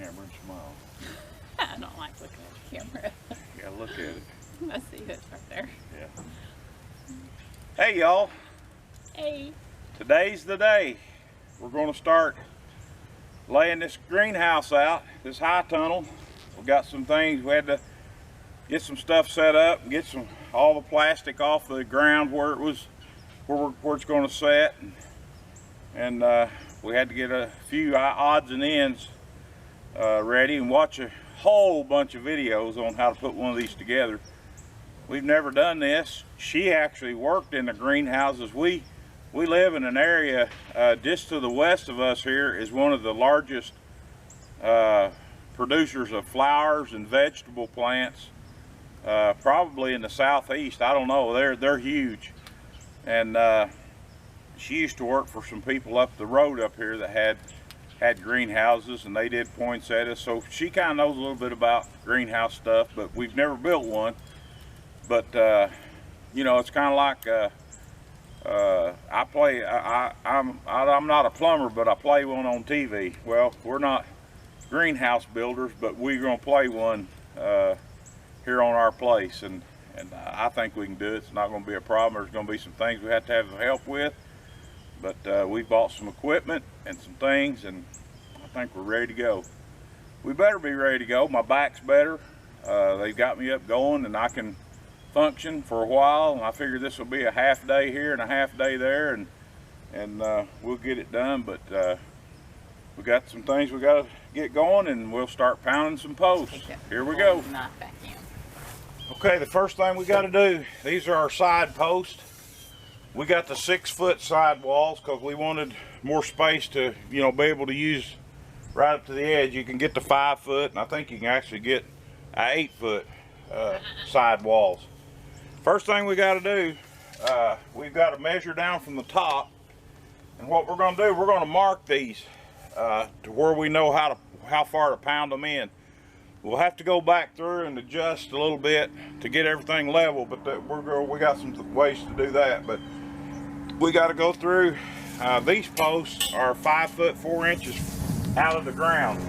camera and smile. I don't like looking at the camera. You gotta look at it. I see it right there. Yeah. Hey y'all. Hey. Today's the day. We're going to start laying this greenhouse out, this high tunnel. We got some things, we had to get some stuff set up and get all the plastic off the ground where it was, where it's going to set, and we had to get a few odds and ends ready and watch a whole bunch of videos on how to put one of these together. We've never done this. She actually worked in the greenhouses. We live in an area just to the west of us here is one of the largest producers of flowers and vegetable plants, probably in the southeast. I don't know, they're huge. And she used to work for some people up the road up here that had greenhouses, and they did poinsettias, so she kind of knows a little bit about greenhouse stuff, but we've never built one. But you know, it's kind of like I'm not a plumber, but I play one on TV. Well, we're not greenhouse builders, but we're gonna play one here on our place, and I think we can do it. It's not gonna be a problem. There's gonna be some things we have to have help with, but we bought some equipment and some things, and I think we're ready to go. We better be ready to go. My back's better. They got me up going, and I can function for a while, and I figure this will be a half day here and a half day there, and we'll get it done. But we got some things we got to get going, and we'll start pounding some posts. Here we go. Okay, the first thing we got to do, these are our side posts. We got the 6-foot side walls because we wanted more space to, you know, be able to use right up to the edge. You can get the 5-foot, and I think you can actually get an 8-foot side walls. First thing we got to do, we've got to measure down from the top, and what we're going to do, we're going to mark these to where we know how far to pound them in. We'll have to go back through and adjust a little bit to get everything level, but we got some ways to do that. But we got to go through. These posts are 5 foot 4 inches out of the ground.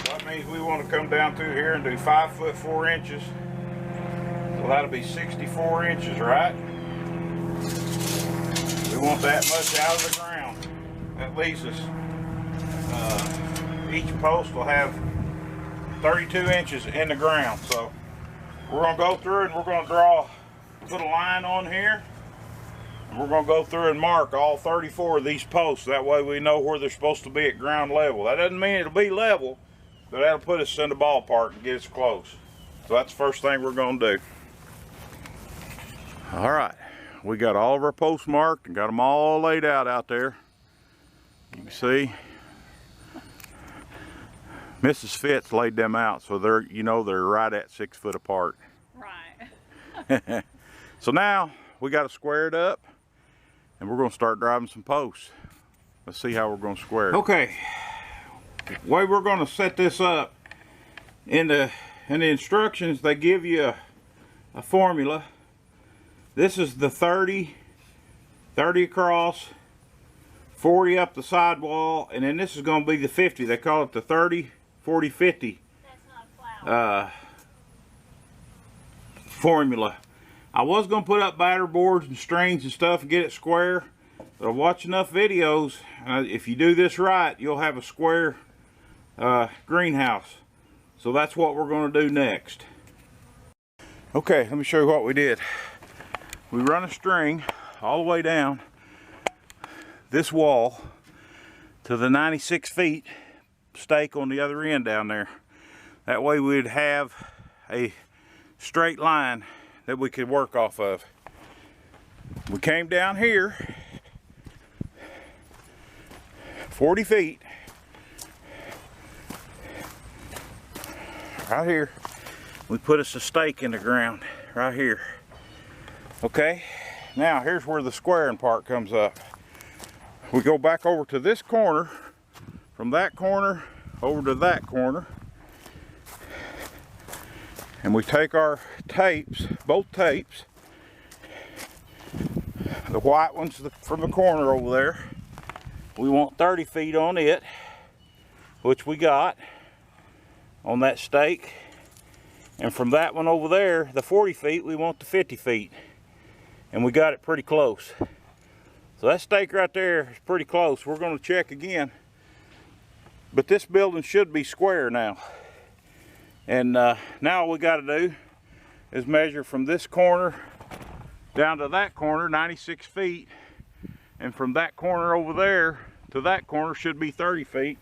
So that means we want to come down through here and do 5 foot 4 inches. So that'll be 64 inches, right? We want that much out of the ground. That leaves us, each post will have 32 inches in the ground. So we're going to go through and we're going to put a line on here, and we're going to go through and mark all 34 of these posts. That way we know where they're supposed to be at ground level. That doesn't mean it'll be level, but that'll put us in the ballpark and get us close. So that's the first thing we're going to do. All right, we got all of our posts marked and got them all laid out there. You can see Mrs. Fitz laid them out, so they're right at 6 foot apart. Right. So now we got to square it up, and we're going to start driving some posts. Let's see how we're going to square it. Okay, the way we're going to set this up, in the instructions they give you a formula. This is the 30 across, 40 up the sidewall, and then this is going to be the 50. They call it the 30, 40, 50 formula. I was going to put up batter boards and strings and stuff and get it square, but I've watched enough videos. If you do this right, you'll have a square greenhouse. So that's what we're going to do next. Okay, let me show you what we did. We run a string all the way down this wall to the 96 feet stake on the other end down there. That way we'd have a straight line that we could work off of. We came down here 40 feet right here. We put us a stake in the ground right here. Okay, now here's where the squaring part comes up. We go back over to this corner, from that corner over to that corner, and we take our tapes, both tapes, the white ones from the corner over there. We want 30 feet on it, which we got. on that stake. And from that one over there, the 40 feet, we want the 50 feet. And we got it pretty close. So that stake right there is pretty close. We're going to check again. But this building should be square now. And now all we got to do is measure from this corner down to that corner, 96 feet. And from that corner over there to that corner should be 30 feet.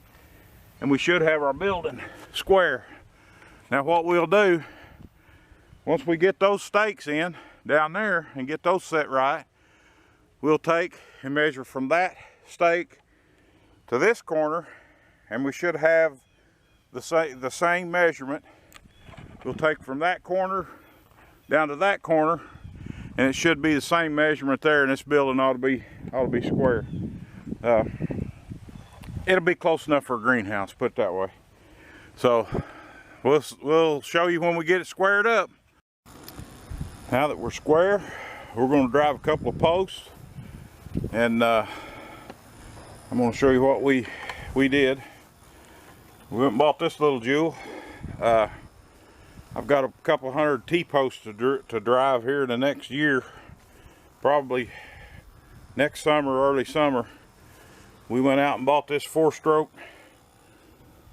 And we should have our building square. Now what we'll do, once we get those stakes in down there and get those set right, we'll take and measure from that stake to this corner, and we should have the same measurement. We'll take from that corner down to that corner, and it should be the same measurement there, and this building ought to be square. It'll be close enough for a greenhouse, put it that way. So we'll show you when we get it squared up. Now that we're square, we're going to drive a couple of posts, and I'm going to show you what we did. We went and bought this little jewel. I've got a couple hundred T-posts to drive here in the next year, probably next summer or early summer. We went out and bought this 4-stroke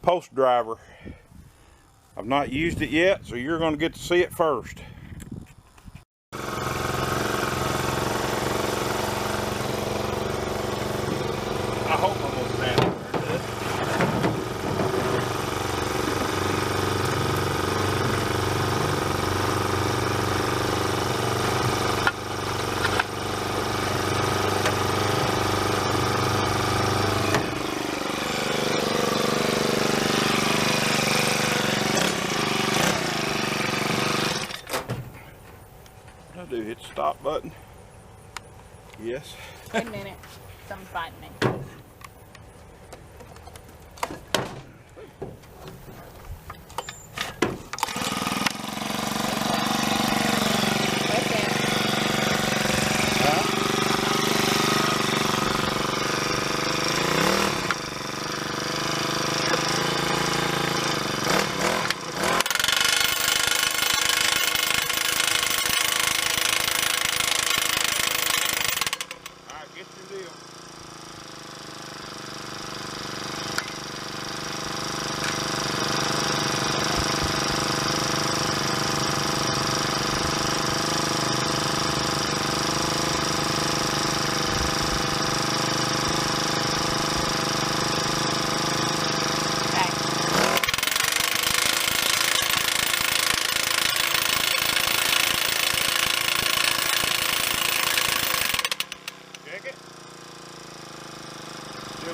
post driver. I've not used it yet, so you're going to get to see it first. I hope I'm going to stand up there good. I do hit the stop button. Yes. Wait a minute. Someone's biting me.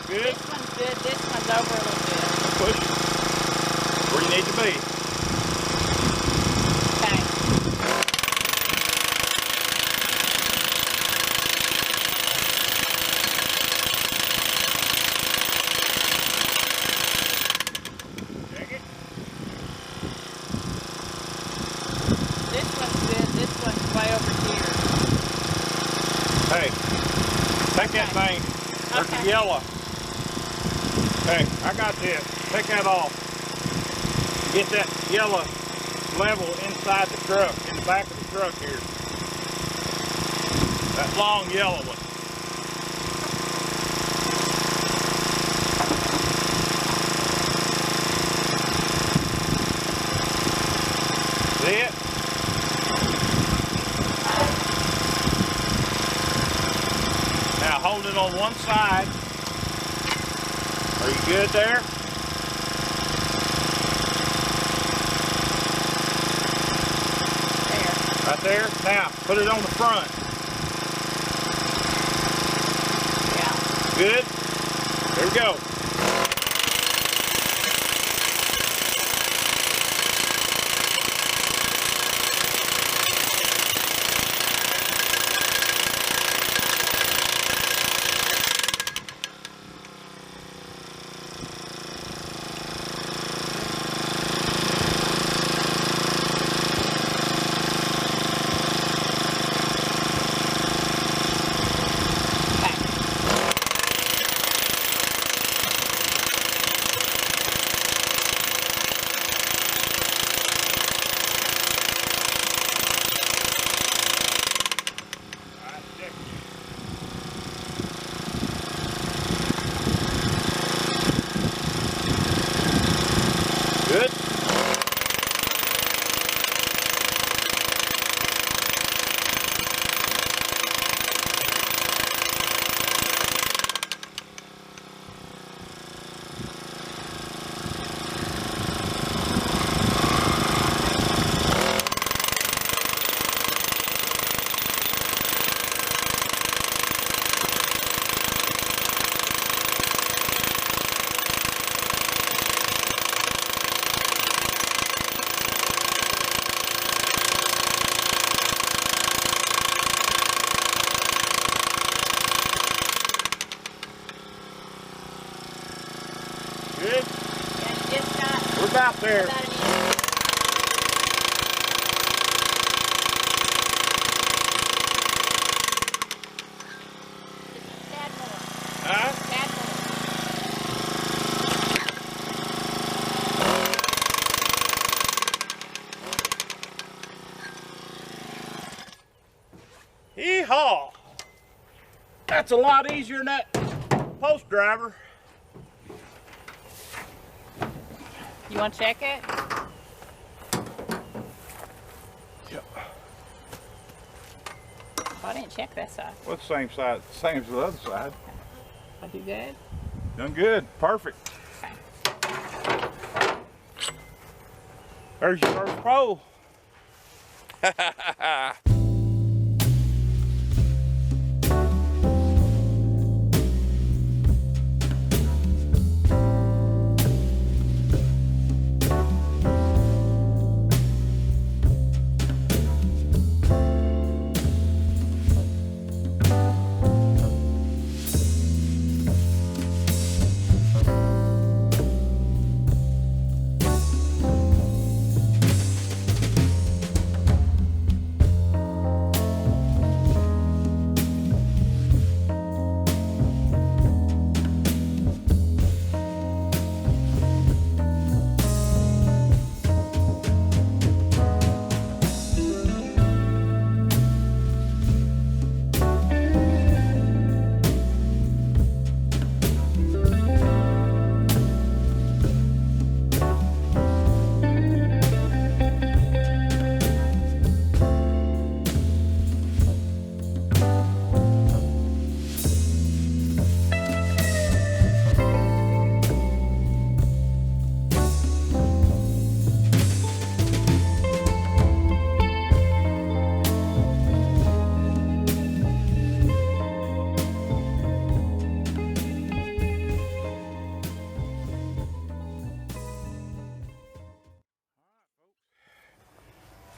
Good? This one's good. This one's over a little bit. Push it. Where you need to be. Okay. Check it. This one's good. This one's way over here. Hey, take that thing. There's the yellow. Hey, I got this. Take that off. Get that yellow level inside the truck, in the back of the truck here. That long yellow one. See it? Now hold it on one side. Are you good there? There. Right there? Now, put it on the front. Yeah. Good? There we go. out there. About an inch. Just a tad more. Huh? Tad more. Hee-haw! That's a lot easier than that post driver. You want to check it? Yep. Oh, I didn't check that side. What's the same side? Same as the other side. I do good. Done good. Perfect. There's your first pole.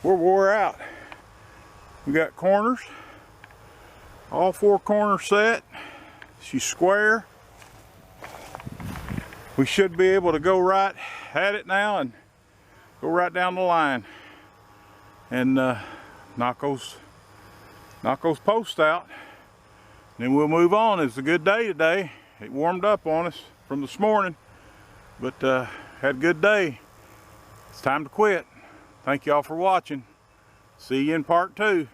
We're wore out. We got corners, all 4 corners set. She's square. We should be able to go right at it now and go right down the line and knock those posts out. Then we'll move on. It's a good day today. It warmed up on us from this morning, but had a good day. It's time to quit. Thank y'all for watching. See you in part 2.